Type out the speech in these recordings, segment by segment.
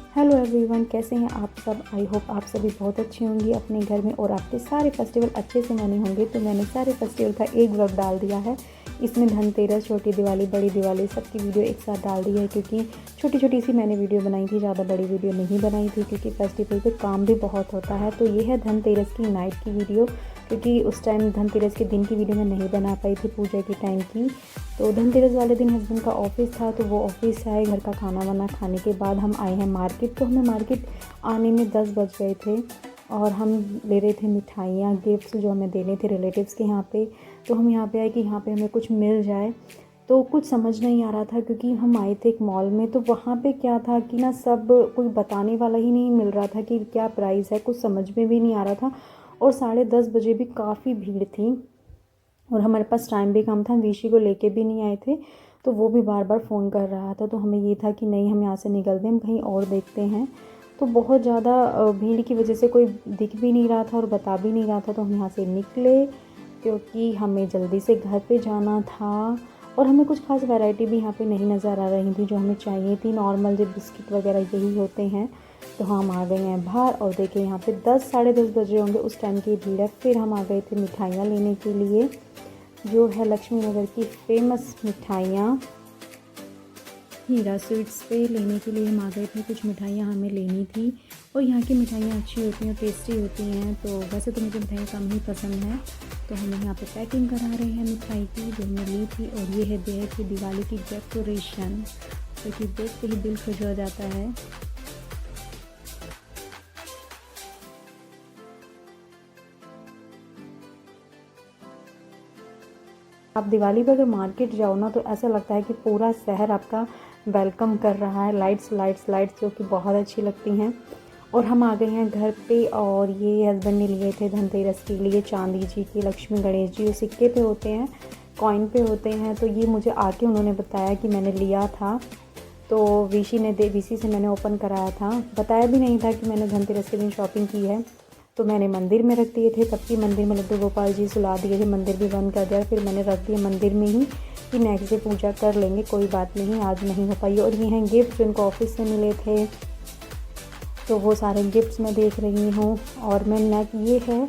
Hello everyone, कैसे हैं आप सब। आई होप आप सभी बहुत अच्छे होंगे अपने घर में और आपके सारे फेस्टिवल अच्छे से मने होंगे। तो मैंने सारे फेस्टिवल का एक व्लॉग डाल दिया है। इसमें धनतेरस, छोटी दिवाली, बड़ी दिवाली सबकी वीडियो एक साथ डाल दी है, क्योंकि छोटी छोटी सी मैंने वीडियो बनाई थी, ज़्यादा बड़ी वीडियो नहीं बनाई थी, क्योंकि फेस्टिवल पे काम भी बहुत होता है। तो ये है धनतेरस की नाइट की वीडियो, क्योंकि उस टाइम धनतेरस के दिन की वीडियो मैं नहीं बना पाई थी, पूजा के टाइम की। तो धनतेरस वाले दिन हस्बैंड का ऑफिस था, तो वो ऑफिस से आए, घर का खाना वाना खाने के बाद हम आए हैं मार्केट। तो हमें मार्केट आने में 10 बज गए थे और हम ले रहे थे मिठाइयाँ, गिफ्ट्स जो हमें देने थे रिलेटिव्स के यहाँ पे। तो हम यहाँ पे आए कि यहाँ पे हमें कुछ मिल जाए। तो कुछ समझ नहीं आ रहा था, क्योंकि हम आए थे एक मॉल में, तो वहाँ पे क्या था कि ना सब कोई बताने वाला ही नहीं मिल रहा था कि क्या प्राइस है, कुछ समझ में भी नहीं आ रहा था। और 10:30 बजे भी काफ़ी भीड़ थी और हमारे पास टाइम भी कम था, विशी को लेके भी नहीं आए थे। तो वो भी बार बार फ़ोन कर रहा था, तो हमें ये था कि नहीं, हम यहाँ से निकलते हैं, हम कहीं और देखते हैं। तो बहुत ज़्यादा भीड़ की वजह से कोई दिख भी नहीं रहा था और बता भी नहीं रहा था। तो हम यहाँ से निकले, क्योंकि हमें जल्दी से घर पे जाना था और हमें कुछ खास वैरायटी भी यहाँ पे नहीं नज़र आ रही थी जो हमें चाहिए थी। नॉर्मल जो बिस्किट वगैरह यही होते हैं। तो हम आ गए हैं बाहर और देखें यहाँ पे 10 साढ़े 10 बजे होंगे, उस टाइम की भीड़ है। फिर हम आ गए थे मिठाइयाँ लेने के लिए, जो है लक्ष्मी नगर की फेमस मिठाइयाँ हीरा स्वीट्स पे लेने के लिए हम आ गए थे। कुछ मिठाइयाँ हमें लेनी थी और यहाँ की मिठाइयाँ अच्छी होती हैं, टेस्टी होती हैं। तो वैसे तो मुझे मिठाई कम ही पसंद है। तो हम यहाँ पे पैकिंग करा रहे हैं मिठाई की, जो हमने ली थी। और ये है बेहद की दिवाली की डेकोरेशन, जो कि देख के ही दिल खुश हो जाता है। आप दिवाली पर अगर मार्केट जाओ ना, तो ऐसा लगता है कि पूरा शहर आपका वेलकम कर रहा है। लाइट्स लाइट्स लाइट्स जो कि बहुत अच्छी लगती हैं। और हम आ गए हैं घर पे। और ये हस्बैंड ने लिए थे धनतेरस के लिए चांदी जी की, लक्ष्मी गणेश जी, वो सिक्के पे होते हैं, कॉइन पे होते हैं। तो ये मुझे आके उन्होंने बताया कि मैंने लिया था। तो वीसी से मैंने ओपन कराया था, बताया भी नहीं था कि मैंने धनतेरस के दिन शॉपिंग की है। तो मैंने मंदिर में रख दिए थे, तब की मंदिर में लड्डू गोपाल जी सुला दिए थे, मंदिर भी बंद कर दिया। फिर मैंने रख दिया मंदिर में ही कि नेक्स्ट डे पूजा कर लेंगे, कोई बात नहीं, आज नहीं हो पाई। और ये हैं गिफ्ट जो इनको ऑफिस से मिले थे, तो वो सारे गिफ्ट्स मैं देख रही हूँ। और मैं ये है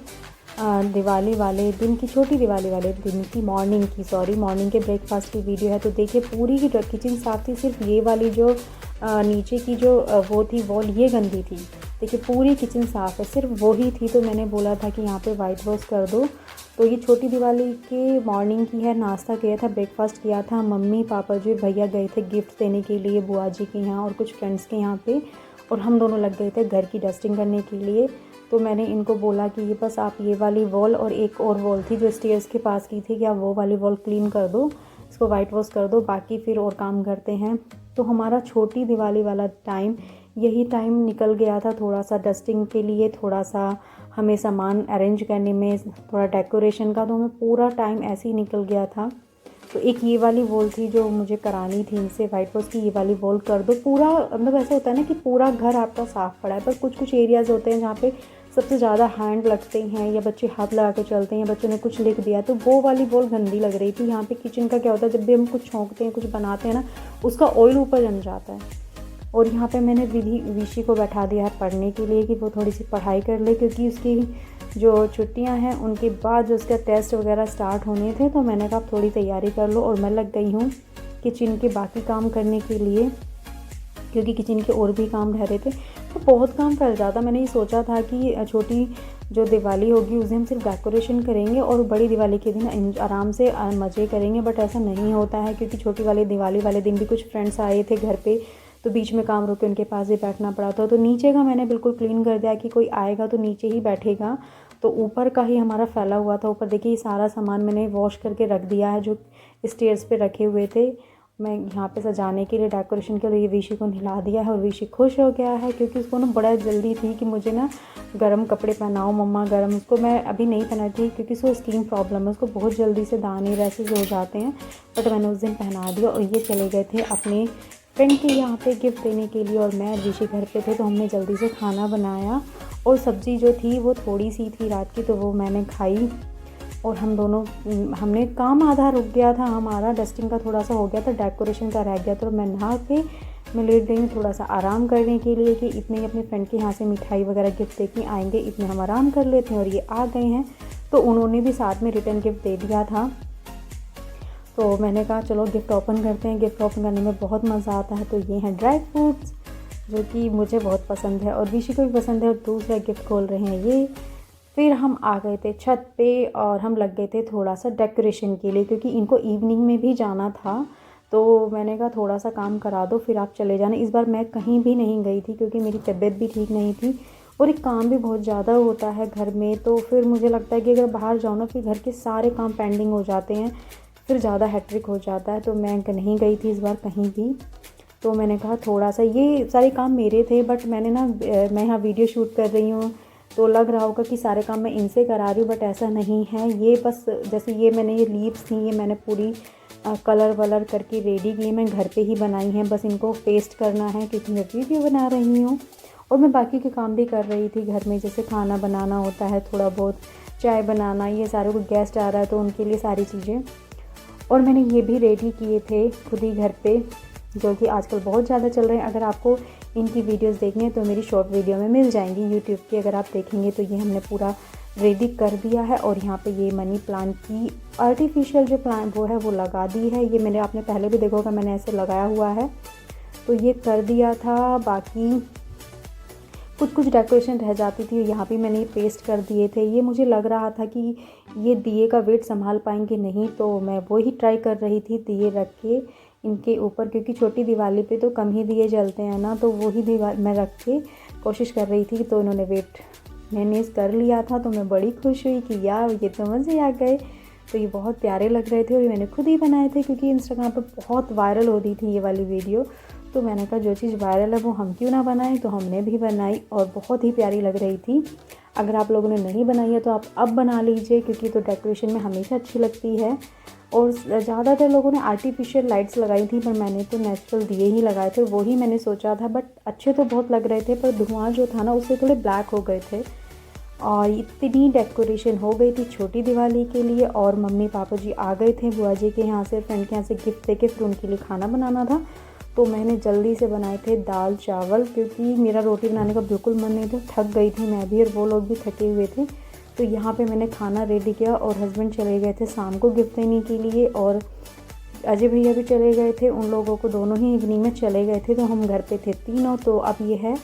दिवाली वाले दिन की, छोटी दिवाली वाले दिन की मॉर्निंग के ब्रेकफास्ट की वीडियो है। तो देखिए पूरी ही किचन साफ़ थी, सिर्फ ये वाली जो नीचे की जो वो थी वॉल, ये गंदी थी। देखिए पूरी किचन साफ़ है, सिर्फ वो ही थी। तो मैंने बोला था कि यहाँ पे वाइट वॉश कर दो। तो ये छोटी दिवाली के मॉर्निंग की है। नाश्ता किया था, ब्रेकफास्ट किया था। मम्मी पापा जी भैया गए थे गिफ्ट देने के लिए बुआ जी के यहाँ और कुछ फ्रेंड्स के यहाँ पे, और हम दोनों लग गए थे घर की डस्टिंग करने के लिए। तो मैंने इनको बोला कि ये बस आप ये वाली वॉल और एक और वॉल थी जो स्टेयर्स के पास की थी, कि आप वो वाली वॉल क्लीन कर दो, इसको वाइट वॉश कर दो, बाकी फिर और काम करते हैं। तो हमारा छोटी दिवाली वाला टाइम यही टाइम निकल गया था, थोड़ा सा डस्टिंग के लिए, थोड़ा सा हमें सामान अरेंज करने में, थोड़ा डेकोरेशन का। तो हमें पूरा टाइम ऐसे ही निकल गया था। तो एक ये वाली वॉल थी जो मुझे करानी थी इनसे वाइट वॉश की, ये वाली वॉल कर दो पूरा। मतलब ऐसा होता है ना कि पूरा घर आपका साफ़ पड़ा है, पर कुछ कुछ एरियाज़ होते हैं जहाँ पे सबसे ज़्यादा हैंड लगते हैं या बच्चे हाथ लगा के चलते हैं, या बच्चों ने कुछ लिख दिया, तो वो वाली वॉल गंदी लग रही थी। यहाँ पे किचन का क्या होता है, जब भी हम कुछ छोंकते हैं, कुछ बनाते हैं ना, उसका ऑयल ऊपर जम जाता है। और यहाँ पे मैंने विशी को बैठा दिया है पढ़ने के लिए, कि वो थोड़ी सी पढ़ाई कर ले, क्योंकि उसकी जो छुट्टियां हैं उनके बाद जो उसका टेस्ट वगैरह स्टार्ट होने थे। तो मैंने कहा थोड़ी तैयारी कर लो। और मैं लग गई हूँ किचन के बाकी काम करने के लिए, क्योंकि किचन के और भी काम रह रहे थे। तो बहुत काम फैल जाता। मैंने ये सोचा था कि छोटी जो दिवाली होगी उस दिन हम सिर्फ डेकोरेशन करेंगे और बड़ी दिवाली के दिन आराम से मज़े करेंगे, बट ऐसा नहीं होता है, क्योंकि छोटी वाली दिवाली वाले दिन भी कुछ फ्रेंड्स आए थे घर पे, तो बीच में काम रोके उनके पास ही बैठना पड़ा था। तो नीचे का मैंने बिल्कुल क्लीन कर दिया कि कोई आएगा तो नीचे ही बैठेगा। तो ऊपर का ही हमारा फैला हुआ था। ऊपर देखिए सारा सामान मैंने वॉश करके रख दिया है, जो स्टेयर्स पे रखे हुए थे। मैं यहाँ पे सजाने के लिए, डेकोरेशन के लिए विशी को नहला दिया है और विशी खुश हो गया है, क्योंकि उसको ना बड़ा जल्दी थी कि मुझे ना गर्म कपड़े पहनाओ मम्मा गर्म। उसको मैं अभी नहीं पहनाती, क्योंकि उसको स्किन प्रॉब्लम है, उसको बहुत जल्दी से दाने रैसेस हो जाते हैं। बट मैंने उस दिन पहना दिया। और ये चले गए थे अपने फ्रेंड के यहाँ पे गिफ्ट देने के लिए, और मैं विशी घर पे थे। तो हमने जल्दी से खाना बनाया और सब्ज़ी जो थी वो थोड़ी सी थी रात की, तो वो मैंने खाई। और हमने काम आधा रुक गया था हमारा, डस्टिंग का थोड़ा सा हो गया था, डेकोरेशन का रह गया। तो मैं नहा के मैं लेट गई हूँ थोड़ा सा आराम करने के लिए कि इतने ही अपने फ्रेंड के यहाँ से मिठाई वगैरह गिफ्ट दे के आएंगे, इतने हम आराम कर लेते हैं। और ये आ गए हैं तो उन्होंने भी साथ में रिटर्न गिफ्ट दे दिया था। तो मैंने कहा चलो गिफ्ट ओपन करते हैं। गिफ्ट ओपन करने में बहुत मज़ा आता है। तो ये हैं ड्राई फ्रूट्स जो कि मुझे बहुत पसंद है और ऋषि को भी पसंद है। और दूसरा गिफ्ट खोल रहे हैं ये। फिर हम आ गए थे छत पे और हम लग गए थे थोड़ा सा डेकोरेशन के लिए, क्योंकि इनको इवनिंग में भी जाना था। तो मैंने कहा थोड़ा सा काम करा दो फिर आप चले जाना। इस बार मैं कहीं भी नहीं गई थी क्योंकि मेरी तबीयत भी ठीक नहीं थी और एक काम भी बहुत ज़्यादा होता है घर में। तो फिर मुझे लगता है कि अगर बाहर जाओ ना फिर घर के सारे काम पेंडिंग हो जाते हैं, फिर ज़्यादा हैट्रिक हो जाता है। तो मैं नहीं गई थी इस बार कहीं भी। तो मैंने कहा थोड़ा सा, ये सारे काम मेरे थे बट मैंने ना मैं यहाँ वीडियो शूट कर रही हूँ तो लग रहा होगा कि सारे काम मैं इनसे करा रही हूँ, बट ऐसा नहीं है। ये बस जैसे ये मैंने ये लीव्स थी ये मैंने पूरी कलर वलर करके रेडी की, मैं घर पे ही बनाई हैं। बस इनको पेस्ट करना है क्योंकि मैं वीडियो बना रही हूँ। और मैं बाकी के काम भी कर रही थी घर में, जैसे खाना बनाना होता है, थोड़ा बहुत चाय बनाना, ये सारे को गेस्ट आ रहा है तो उनके लिए सारी चीज़ें। और मैंने ये भी रेडी किए थे खुद ही घर पे, जो कि आजकल बहुत ज़्यादा चल रहे हैं। अगर आपको इनकी वीडियोस देखनी है तो मेरी शॉर्ट वीडियो में मिल जाएंगी यूट्यूब की, अगर आप देखेंगे तो ये हमने पूरा रेडी कर दिया है। और यहाँ पे ये मनी प्लांट की आर्टिफिशियल जो प्लांट वो है वो लगा दी है। ये मैंने आपने पहले भी देखा होगा मैंने ऐसे लगाया हुआ है, तो ये कर दिया था। बाकी कुछ डेकोरेशन रह जाती थी, यहाँ भी मैंने ये पेस्ट कर दिए थे। ये मुझे लग रहा था कि ये दिए का वेट संभाल पाएंगे नहीं, तो मैं वो ही ट्राई कर रही थी दिए रख के इनके ऊपर, क्योंकि छोटी दिवाली पे तो कम ही दिए जलते हैं ना, तो वही दीवार मैं रख के कोशिश कर रही थी। तो इन्होंने वेट मैनेज कर लिया था, तो मैं बड़ी खुश हुई कि यार ये तो मज़े आ गए। तो ये बहुत प्यारे लग रहे थे और ये मैंने खुद ही बनाए थे क्योंकि इंस्टाग्राम पे बहुत वायरल हो रही थी ये वाली वीडियो। तो मैंने कहा जो चीज़ वायरल है वो हम क्यों ना बनाएं, तो हमने भी बनाई और बहुत ही प्यारी लग रही थी। अगर आप लोगों ने नहीं बनाई है तो आप अब बना लीजिए, क्योंकि तो डेकोरेशन में हमेशा अच्छी लगती है। और ज़्यादातर लोगों ने आर्टिफिशियल लाइट्स लगाई थी पर मैंने तो नेचुरल दिए ही लगाए थे, वही मैंने सोचा था। बट अच्छे तो बहुत लग रहे थे पर धुआं जो था ना उससे थोड़े ब्लैक हो गए थे। और इतनी डेकोरेशन हो गई थी छोटी दिवाली के लिए। और मम्मी पापा जी आ गए थे बुआ जी के यहाँ से, फ्रेंड के यहाँ से गिफ्ट दे के, फिर उनके लिए खाना बनाना था। तो मैंने जल्दी से बनाए थे दाल चावल, क्योंकि मेरा रोटी बनाने का बिल्कुल मन नहीं था, थक गई थी मैं भी और वो लोग भी थके हुए थे। तो यहाँ पे मैंने खाना रेडी किया और हस्बैंड चले गए थे शाम को गिफ्ट देने के लिए, और अजय भैया भी चले गए थे, उन लोगों को दोनों ही इवनिंग में चले गए थे। तो हम घर पे थे तीनों। तो अब ये है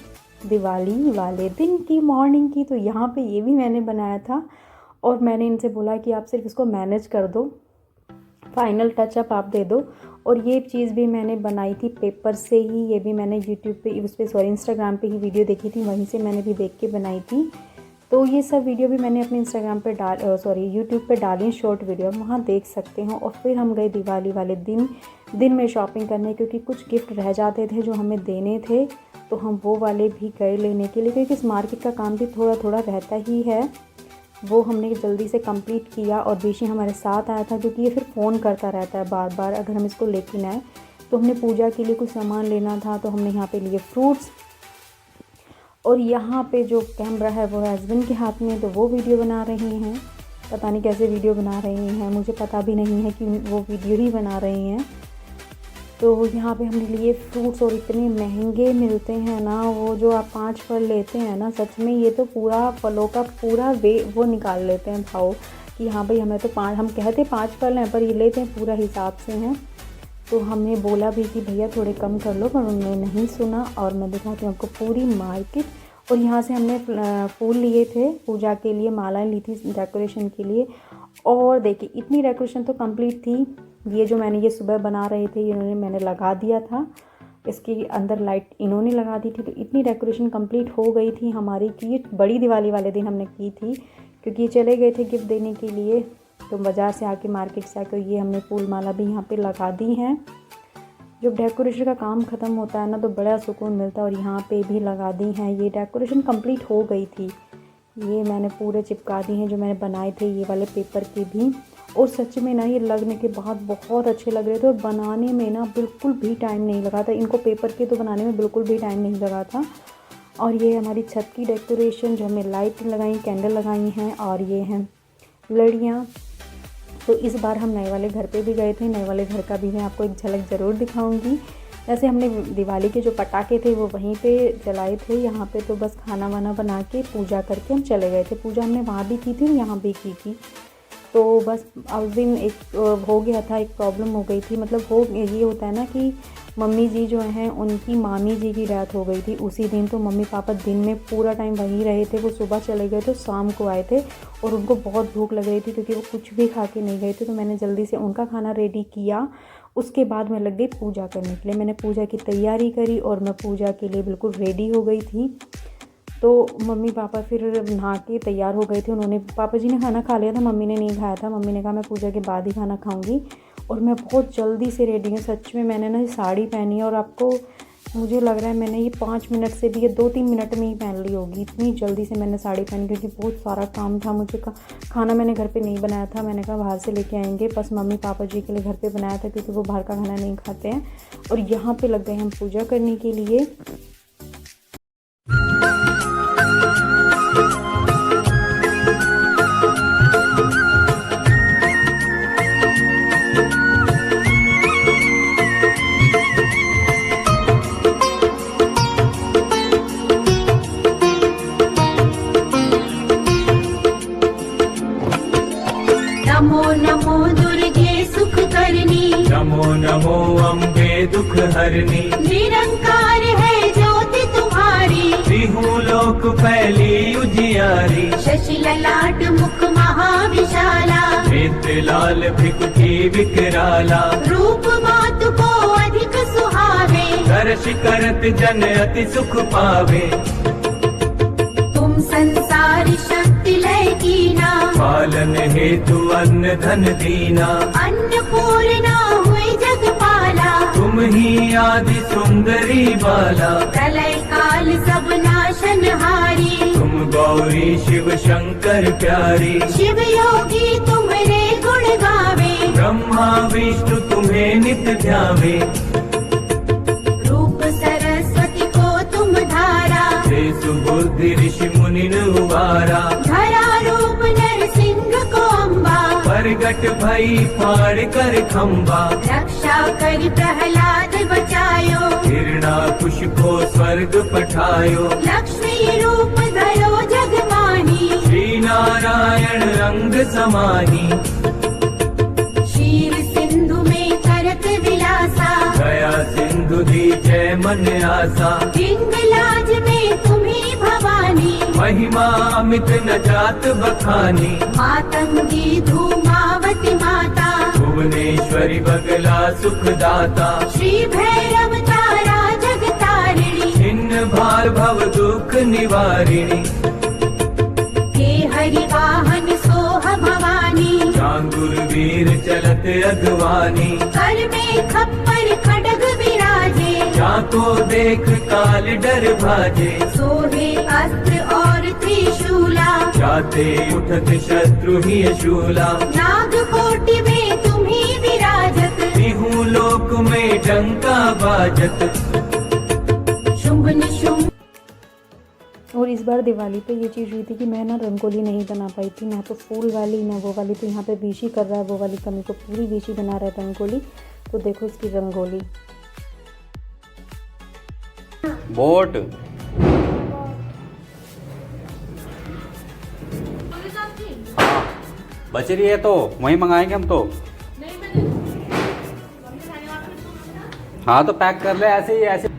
दिवाली वाले दिन की मॉर्निंग की। तो यहाँ पे ये भी मैंने बनाया था और मैंने इनसे बोला कि आप सिर्फ इसको मैनेज कर दो, फाइनल टचअप आप दे दो। और ये चीज़ भी मैंने बनाई थी पेपर से ही, ये भी मैंने यूट्यूब पे उस पर इंस्टाग्राम पे ही वीडियो देखी थी, वहीं से मैंने भी देख के बनाई थी। तो ये सब वीडियो भी मैंने अपने इंस्टाग्राम पे यूट्यूब पे डाली शॉर्ट वीडियो, वहाँ देख सकते हो। और फिर हम गए दिवाली वाले दिन में शॉपिंग करने, क्योंकि कुछ गिफ्ट रह जाते थे जो हमें देने थे, तो हम वो वाले भी गए लेने के लिए, क्योंकि इस मार्केट का काम भी थोड़ा थोड़ा रहता ही है। वो हमने जल्दी से कंप्लीट किया और ऋषि हमारे साथ आया था, क्योंकि ये फिर फ़ोन करता रहता है बार बार अगर हम इसको लेके ना आए। तो हमने पूजा के लिए कुछ सामान लेना था, तो हमने यहाँ पे लिए फ्रूट्स। और यहाँ पे जो कैमरा है वो है हस्बैंड के हाथ में, तो वो वीडियो बना रहे हैं। पता नहीं कैसे वीडियो बना रहे हैं, मुझे पता भी नहीं है कि वो वीडियो ही बना रहे हैं। तो यहाँ पे हमने लिए फ्रूट्स, और इतने महंगे मिलते हैं ना वो, जो आप 5 फल लेते हैं ना, सच में ये तो पूरा फलों का पूरा वो निकाल लेते हैं भाव कि हाँ भाई हमें तो 5, हम कहते 5 फल हैं पर ये लेते हैं पूरा हिसाब से हैं। तो हमने बोला भी कि भैया थोड़े कम कर लो, पर उन्होंने नहीं सुना। और मैं दिखाती हूँ आपको पूरी मार्केट। और यहाँ से हमने फूल लिए थे पूजा के लिए, मालाएं ली थी डेकोरेशन के लिए। और देखिए इतनी डेकोरेशन तो कंप्लीट थी। ये जो मैंने ये सुबह बना रहे थे मैंने लगा दिया था, इसके अंदर लाइट इन्होंने लगा दी थी। तो इतनी डेकोरेशन कंप्लीट हो गई थी हमारी कि ये बड़ी दिवाली वाले दिन हमने की थी, क्योंकि ये चले गए थे गिफ्ट देने के लिए। तो बाज़ार से आके, मार्केट से आकर ये हमने फूल माला भी यहाँ पे लगा दी हैं। जब डेकोरेशन का काम ख़त्म होता है ना तो बड़ा सुकून मिलता है। और यहाँ पे भी लगा दी हैं, ये डेकोरेशन कंप्लीट हो गई थी। ये मैंने पूरे चिपका दी हैं जो मैंने बनाए थे ये वाले पेपर के भी। और सच में ना ये लगने के बाद बहुत अच्छे लग रहे थे, और बनाने में ना बिल्कुल भी टाइम नहीं लगा था। इनको पेपर के तो बनाने में बिल्कुल भी टाइम नहीं लगा था। और ये हमारी छत की डेकोरेशन जो हमने लाइट लगाई, कैंडल लगाई हैं, और ये हैं लड़ियाँ। तो इस बार हम नए वाले घर पे भी गए थे, नए वाले घर का भी मैं आपको एक झलक ज़रूर दिखाऊंगी। जैसे हमने दिवाली के जो पटाखे थे वो वहीं पे जलाए थे, यहाँ पे तो बस खाना वाना बना के पूजा करके हम चले गए थे। पूजा हमने वहाँ भी की थी और यहाँ भी की थी। तो बस उस दिन एक हो गया था, एक प्रॉब्लम हो गई थी, मतलब ये होता है ना कि मम्मी जी जो हैं उनकी मामी जी की डेथ हो गई थी उसी दिन। तो मम्मी पापा दिन में पूरा टाइम वहीं रहे थे, वो सुबह चले गए थे, शाम को आए थे और उनको बहुत भूख लग रही थी क्योंकि वो कुछ भी खा के नहीं गए थे। तो मैंने जल्दी से उनका खाना रेडी किया, उसके बाद मैं लग गई पूजा करने के लिए। मैंने पूजा की तैयारी करी और मैं पूजा के लिए बिल्कुल रेडी हो गई थी। तो मम्मी पापा फिर नहा के तैयार हो गए थे। उन्होंने, पापा जी ने खाना खा लिया था, मम्मी ने नहीं खाया था। मम्मी ने कहा मैं पूजा के बाद ही खाना खाऊंगी। और मैं बहुत जल्दी से रेडी हूँ, सच में। मैंने ना साड़ी पहनी है और आपको मुझे लग रहा है मैंने ये 5 मिनट से भी, ये 2-3 मिनट में ही पहन ली होगी, इतनी जल्दी से मैंने साड़ी पहनी क्योंकि बहुत सारा काम था मुझे। खाना मैंने घर पे नहीं बनाया था, मैंने कहा बाहर से लेके आएंगे, बस मम्मी पापा जी के लिए घर पे बनाया था क्योंकि वो बाहर का खाना नहीं खाते हैं। और यहाँ पे लग गए हम पूजा करने के लिए। नमो नमो दुर्गे सुख करनी, नमो नमो अम्बे दुख हरनी, निरंकार है ज्योति तुम्हारी, त्रिहु लोक फैली उजियारी, शशि ललाट मुख महाविशाला, नेत्र लाल भृकुटी विकराला, रूप मातु को अधिक सुहावे, दर्श करत जन अति सुख पावे, तुम संसारी शक्ति लय कीना, पालन हेतु अन्न धन दीना, अन्नपूर्णा हुई जगपाला, तुम ही आदि सुंदरी बाला, प्रलय काल सब नाशनहारी, तुम गौरी शिव शंकर प्यारी, शिव योगी तुम्हारे गुण गावे, ब्रह्मा विष्णु तुम्हें नित ध्यावे, रूप सरस्वती को तुम धारा, सुबुद्धि ऋषि मुनि उबारा, धरा रूप नरसिंह को अम्बा, प्रगट भई फाड़ कर खम्बा, रक्षा कर प्रहलाद बचायो, हिरणाकुश को स्वर्ग पठायो, लक्ष्मी रूप धरो जगमानी, श्री नारायण रंग समाही, क्षीर सिंधु में करत विलासा, दया सिंधु दीजय मन आसा, हिंगलाज में तुम्ही भवानी, महिमा अमित न जात बखानी, मातंगी धूमावती माता, भुवनेश्वरी बगला सुखदाता, श्री भैरव तारा जगतारिणी, छिन्न भार भव दुख निवारिणी, हे हरि वाहन सोह भवानी, चांगुर वीर चलत अगवानी, कर में खप्पर खड्ग विराजे, जाको देख काल डर भाजे, सोहे अस्त्र और त्रिशूला, जाते उठत शत्रु ही शूला, नागकोटि में तुम्ही विराजत, त्रिहु लोक में डंका बाजत, शुंभ निशुंभ। और इस बार दिवाली पे ये चीज़ हुई थी कि मैं ना रंगोली नहीं बना पाई थी, ना तो फूल वाली ना वो वाली। तो यहाँ पे बीशी कर रहा है वो वाली, कमी को पूरी बीशी बना रहा है रंगोली। तो देखो इसकी रंगोली। बोट बच रही है तो वहीं मंगाएंगे हम तो। हाँ तो पैक कर ले ऐसे ही, ऐसे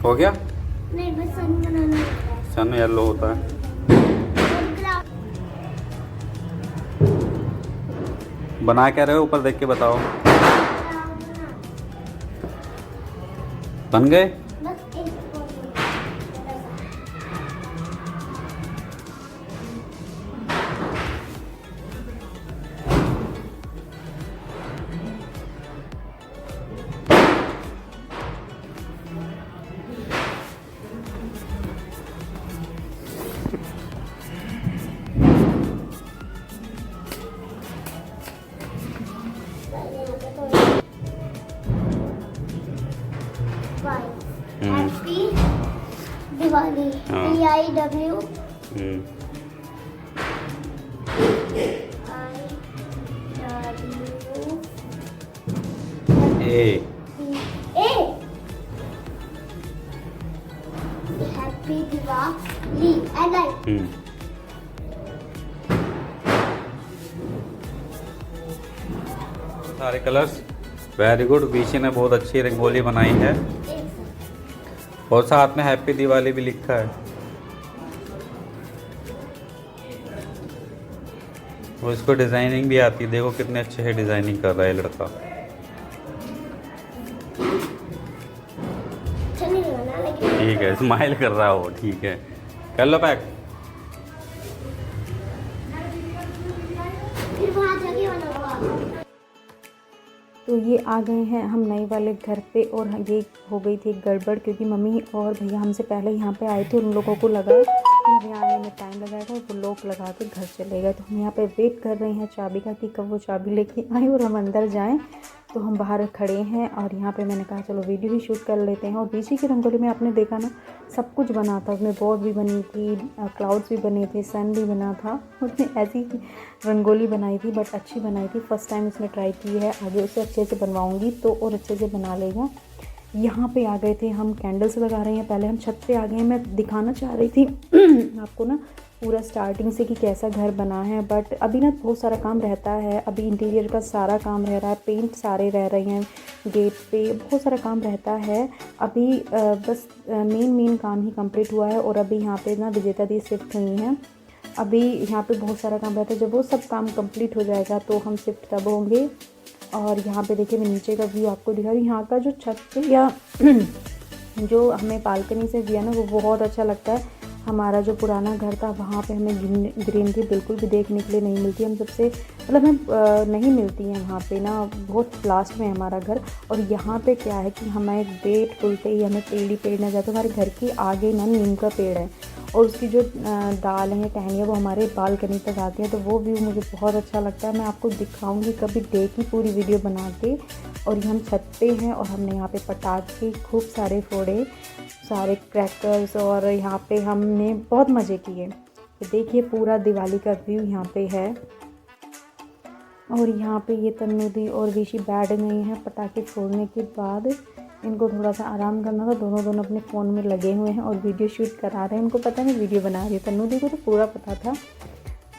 हो गया। नहीं बस सन बनाना होता है। सन येलो होता है। बना क्या रहे हो, ऊपर देख के बताओ। बन गए। बस एक Five. DIW A A Happy Diwali and I सारे कलर्स वेरी गुड। विशी ने बहुत अच्छी रंगोली बनाई है और साथ में हैप्पी दिवाली भी लिखा है। और इसको डिज़ाइनिंग भी आती है, देखो कितने अच्छे से डिज़ाइनिंग कर रहा है लड़का। अच्छा नहीं लगा लेकिन ठीक है, स्माइल कर रहा हो, ठीक है, कर लो पैक। फिर वहाँ जाके बनाऊंगा। तो ये आ गए हैं हम नए वाले घर पे और ये हो गई थी गड़बड़, क्योंकि मम्मी और भैया हमसे पहले यहाँ पे आए थे। उन लोगों को लगा कि हमें आने में टाइम लगाएगा और वो लॉक लगा के घर चले गए। तो हम यहाँ पे वेट कर रहे हैं चाबी का कि कब वो चाबी लेके आए और हम अंदर जाएं। तो हम बाहर खड़े हैं और यहाँ पे मैंने कहा चलो वीडियो ही शूट कर लेते हैं। और पीछे की रंगोली में आपने देखा ना, सब कुछ बना था उसमें, बोट भी बनी थी, क्लाउड्स भी बने थे, सन भी बना था। उसने ऐसी रंगोली बनाई थी, बट अच्छी बनाई थी। फर्स्ट टाइम उसने ट्राई की है, आगे उसे अच्छे से बनवाऊँगी तो और अच्छे से बना लेगा। यहाँ पे आ गए थे हम, कैंडल्स लगा रहे हैं। पहले हम छत पे आ गए हैं। मैं दिखाना चाह रही थी आपको ना पूरा स्टार्टिंग से कि कैसा घर बना है, बट अभी ना बहुत सारा काम रहता है। अभी इंटीरियर का सारा काम रह रहा है, पेंट सारे रह रहे हैं, गेट पे बहुत सारा काम रहता है। अभी बस मेन काम ही कंप्लीट हुआ है। और अभी यहाँ पे ना विजेता दी शिफ्ट हुई हैं। अभी यहाँ पे बहुत सारा काम रहता है। जब वो सब काम कंप्लीट हो जाएगा तो हम शिफ्ट तब होंगे। और यहाँ पे देखिए मैं नीचे का व्यू आपको दिखा रही हूँ। यहाँ का जो छत पे या जो हमें बालकनी से व्यू है ना, वो बहुत अच्छा लगता है। हमारा जो पुराना घर था वहाँ पे हमें ग्रीनरी बिल्कुल भी देखने के लिए नहीं मिलती। हम सबसे मतलब हमें नहीं मिलती है वहाँ पे ना, बहुत लास्ट में है हमारा घर। और यहाँ पे क्या है कि हमें गेट खुलते ही हमें पेड़ ही पेड़ नजर आता है। हमारे घर के आगे ना नीम का पेड़ है और उसकी जो डाल है, टहनियाँ, वो हमारे बालकनी तक आती हैं। तो वो व्यू मुझे बहुत अच्छा लगता है। मैं आपको दिखाऊंगी कभी डे की पूरी वीडियो बना के। और हम छत पे हैं और हमने यहाँ पे पटाखे खूब सारे फोड़े, सारे क्रैकर्स, और यहाँ पे हमने बहुत मज़े किए। तो देखिए पूरा दिवाली का व्यू यहाँ पे है। और यहाँ पे ये तन्नू दी और विशी बैठ गई हैं पटाखे फोड़ने के बाद। इनको थोड़ा सा आराम करना था, दोनों अपने फ़ोन में लगे हुए हैं और वीडियो शूट करा रहे हैं। इनको पता नहीं वीडियो बना रही है, तन्नू दी को तो पूरा पता था।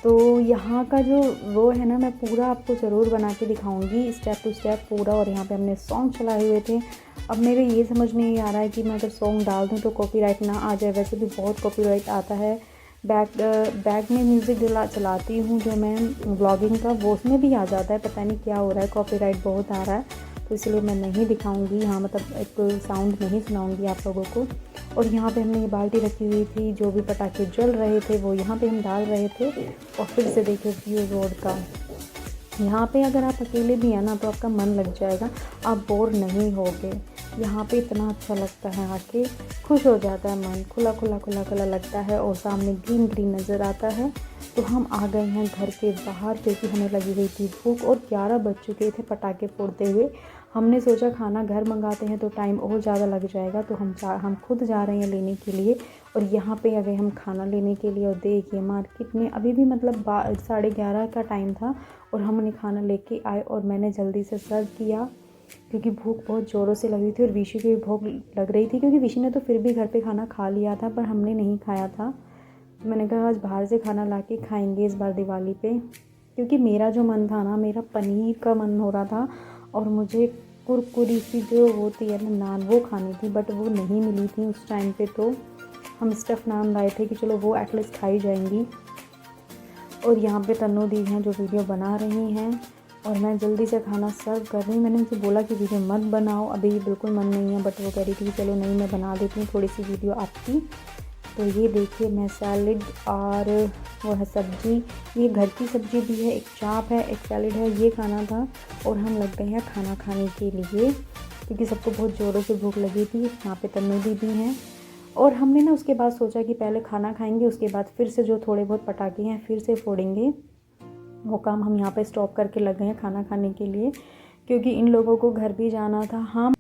तो यहाँ का जो वो है ना, मैं पूरा आपको ज़रूर बना के दिखाऊंगी स्टेप टू स्टेप पूरा। और यहाँ पे हमने सॉन्ग चलाए हुए थे। अब मेरे ये समझ नहीं आ रहा है कि मैं अगर सॉन्ग डाल दूँ तो कॉपीराइट ना आ जाए। वैसे भी बहुत कॉपीराइट आता है। बैक में म्यूज़िक चलाती हूँ जो मैं ब्लॉगिंग का, वो उसमें भी आ जाता है। पता नहीं क्या हो रहा है, कॉपीराइट बहुत आ रहा है। तो इसलिए मैं नहीं दिखाऊंगी यहाँ, मतलब एक साउंड नहीं सुनाऊंगी आप लोगों को। और यहाँ पे हमने ये बाल्टी रखी हुई थी, जो भी पटाखे जल रहे थे वो यहाँ पे हम डाल रहे थे। और फिर से देखिए व्यू रोड का। यहाँ पे अगर आप अकेले भी हैं ना तो आपका मन लग जाएगा, आप बोर नहीं होगे। यहाँ पे इतना अच्छा लगता है, आके खुश हो जाता है मन, खुला लगता है। और सामने ग्रीन नज़र आता है। तो हम आ गए हैं घर के बाहर, क्योंकि हमें लगी हुई थी भूख और 11 बज चुके थे पटाखे फोड़ते हुए। हमने सोचा खाना घर मंगाते हैं तो टाइम और ज़्यादा लग जाएगा, तो हम खुद जा रहे हैं लेने के लिए। और यहाँ पे आ गए हम खाना लेने के लिए। और देखिए मार्केट में अभी भी मतलब 11:30 का टाइम था और हमने खाना लेके आए और मैंने जल्दी से सर्व किया, क्योंकि भूख बहुत ज़ोरों से लग रही थी। और विशी की भी भूख लग रही थी, क्योंकि विशी ने तो फिर भी घर पे खाना खा लिया था पर हमने नहीं खाया था। तो मैंने कहा आज बाहर से खाना ला के खाएँगे इस बार दिवाली पे, क्योंकि मेरा जो मन था ना, मेरा पनीर का मन हो रहा था। और मुझे कुरकुरी सी जो होती है ना नान, वो खानी थी, बट वो नहीं मिली थी उस टाइम पे। तो हम स्टफ़ नान लाए थे कि चलो वो एटलीस्ट खाई जाएंगी। और यहाँ पे तन्नू दी हैं जो वीडियो बना रही हैं और मैं जल्दी से खाना सर्व कर रही हूँ। मैंने उनसे बोला कि वीडियो मत बनाओ, अभी बिल्कुल मन नहीं है, बट वो कह रही थी कि चलो नहीं मैं बना देती हूँ थोड़ी सी वीडियो आपकी। तो ये देखिए मैं सैलेड और वो है सब्ज़ी, ये घर की सब्ज़ी भी है, एक चाप है, एक सैलेड है, ये खाना था। और हम लग गए हैं खाना खाने के लिए, क्योंकि सबको बहुत ज़ोरों से भूख लगी थी। यहाँ पे तन्नू दी भी हैं। और हमने ना उसके बाद सोचा कि पहले खाना खाएंगे, उसके बाद फिर से जो थोड़े बहुत पटाखे हैं फिर से फोड़ेंगे। वो काम हम यहाँ पे स्टॉप करके लग गए हैं खाना खाने के लिए, क्योंकि इन लोगों को घर भी जाना था।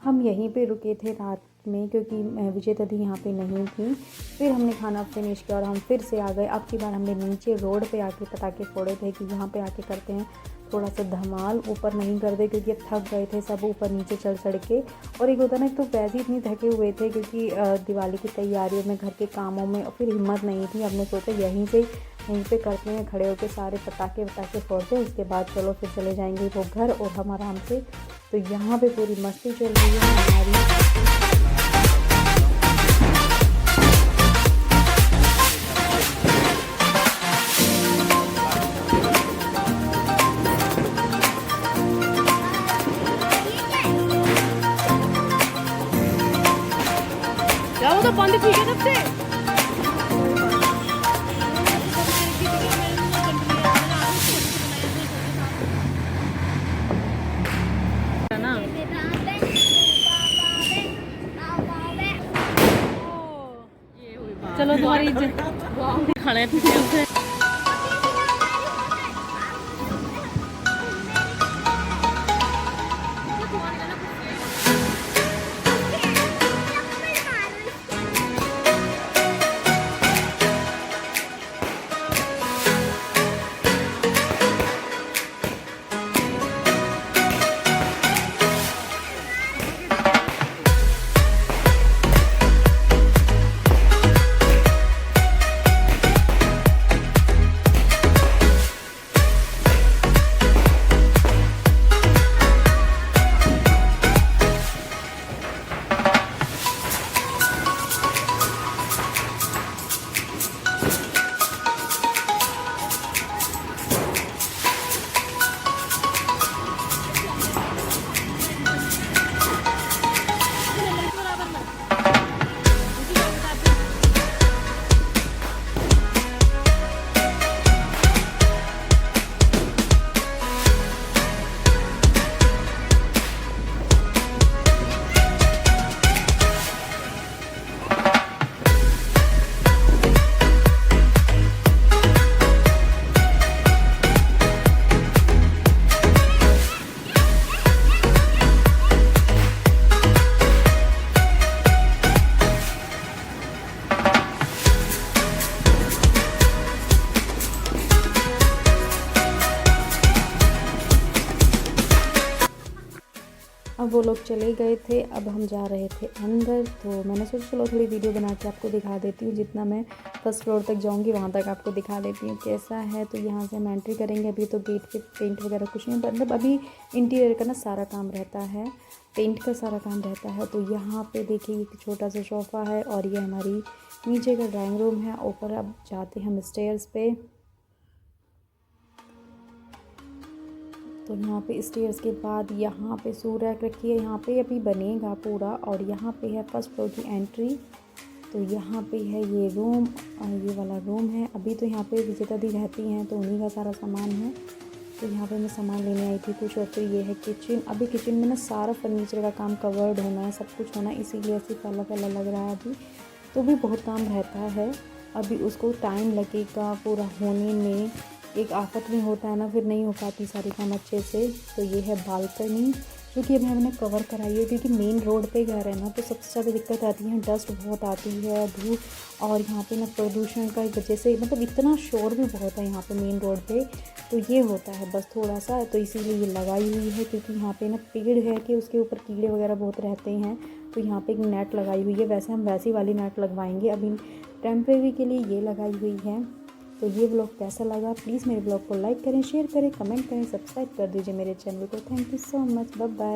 हम यहीं पे रुके थे रात में, क्योंकि विजेता दी यहाँ पे नहीं थी। फिर हमने खाना फिनिश किया और हम फिर से आ गए। अब की बार हमने नीचे रोड पे आके पटाखे फोड़े थे कि यहाँ पे आके करते हैं थोड़ा सा धमाल, ऊपर नहीं कर दे क्योंकि अब थक गए थे सब ऊपर नीचे चढ़ चढ़ के। और एक होता ना, तो वैसे ही इतनी थके हुए थे क्योंकि दिवाली की तैयारियों में, घर के कामों में, और फिर हिम्मत नहीं थी। हमने सोचा यहीं पे करते हैं, खड़े होकर सारे पटाखे फोड़ते हैं, उसके बाद चलो फिर चले जाएंगे वो घर और हम आराम से। तो यहाँ पे पूरी मस्ती चल रही है हमारी। वो तो बंद ठीक है तब से। चलो तुम्हारी इज्जत खाने पीने अब वो लोग चले गए थे, अब हम जा रहे थे अंदर। तो मैंने सोचा चलो थोड़ी वीडियो बना के आपको दिखा देती हूँ, जितना मैं फर्स्ट फ्लोर तक जाऊँगी वहाँ तक आपको दिखा देती हूँ कैसा है। तो यहाँ से हम एंट्री करेंगे। अभी तो गेट पे पेंट वगैरह कुछ नहीं, मतलब अभी इंटीरियर का ना सारा काम रहता है, पेंट का सारा काम रहता है। तो यहाँ पे देखिए एक छोटा सा सोफ़ा है और ये हमारी नीचे का ड्राइंग रूम है। ऊपर अब जाते हैं हम स्टेयर्स पे। तो यहाँ पे स्टेयर्स के बाद यहाँ पे शू रैक रखी है, यहाँ पे अभी बनेगा पूरा। और यहाँ पे है फर्स्ट फ्लोर की एंट्री। तो यहाँ पे है ये रूम, ये वाला रूम है। अभी तो यहाँ पे विजेता दी रहती हैं तो उन्हीं का सारा सामान है। तो यहाँ पे मैं सामान लेने आई थी कुछ। और फिर ये है किचन। अभी किचन में ना सारा फर्नीचर का काम कवर्ड होना है, सब कुछ होना है, इसीलिए ऐसे फैला लग रहा है अभी। तो भी बहुत काम रहता है, अभी उसको टाइम लगेगा पूरा होने में। एक आफत में होता है ना, फिर नहीं हो पाती सारी काम अच्छे से। तो ये है बालकनी, क्योंकि अभी हमने कवर कराई है, क्योंकि मेन रोड पे घर है ना, तो सबसे ज़्यादा दिक्कत आती है, डस्ट बहुत आती है, धूप। और यहाँ पे ना प्रदूषण का वजह से मतलब इतना शोर भी बहुत है यहाँ पे मेन रोड पे। तो ये होता है बस थोड़ा सा, तो इसीलिए ये लगाई हुई है, क्योंकि यहाँ पे ना पेड़ है कि उसके ऊपर कीड़े वगैरह बहुत रहते हैं। तो यहाँ पे एक नेट लगाई हुई है। वैसे हम वैसी वाली नेट लगवाएंगे, अभी टेम्परेरी के लिए ये लगाई हुई है। तो ये ब्लॉग कैसा लगा, प्लीज़ मेरे ब्लॉग को लाइक करें, शेयर करें, कमेंट करें, सब्सक्राइब कर दीजिए मेरे चैनल को। Thank you so much, bye bye.